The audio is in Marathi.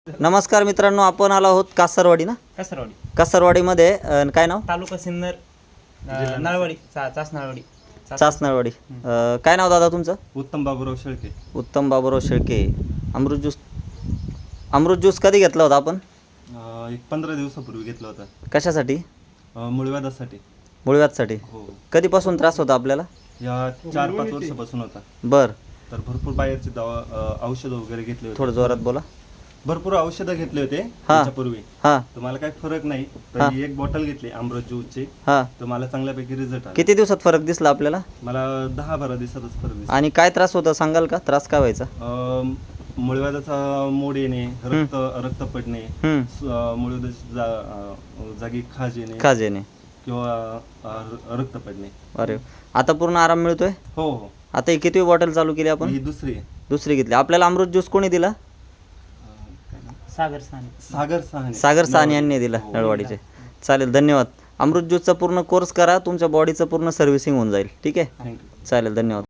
नमस्कार मित्रांनो, आपण आलो आहोत कासारवाडी ना. कासारवाडीमध्ये काय नाव? तालुका सिन्नर, नळवाडी, चासनळवाडी. चासनळवाडी. काय नाव दादा तुमचं? उत्तम बाबूराव शेळके. उत्तम बाबूराव शेळके. अमृत ज्यूस कधी घेतला होता आपण? एक 15 दिवसापूर्वी घेतला होता. कशासाठी? मुळव्याधासाठी. मुळव्याधसाठी. हो. कधीपासून त्रास होता आपल्याला? या 4-5 वर्षापासून होता. बर. तर भरपूर बाहेरची औषधं वगैरे घेतले होते. थोडं जोरात बोला. भरपूर औषधं घेतले होते हा. त्याच्यापूर्वी. हां तर मला काही फरक नाही. तर हा. एक बॉटल घेतली अमृत ज्यूसची. हां. तर मला चांगल्यापैकी रिझल्ट आला. किती दिवसात फरक दिसला आपल्याला? मला 10-12 दिवसातच फरक दिसला. आणि काय त्रास होता सांगाल का? त्रास काय व्हायचा? मुळव्याधाचा मोड येणे, रक्त पडणे, मुळव्याधाची जागी खाज येणे खाज येणे किंवा रक्त पडणे. अरे, आता पूर्ण आराम मिळतोय? हो हो. आता ही किती बॉटल चालू केली आपण? ही दुसरी आहे. दुसरी घेतली. आपल्याला अमृत ज्यूस कोणी दिला? सागर साने. सागर साने यांनी दिला, हो. नळवाडीचे. चालेल, धन्यवाद. अमृत ज्यूसचा पूर्ण कोर्स करा, तुमच्या बॉडीचं पूर्ण सर्व्हिसिंग होऊन जाईल. ठीक आहे, थँक्यू. चालेल, धन्यवाद.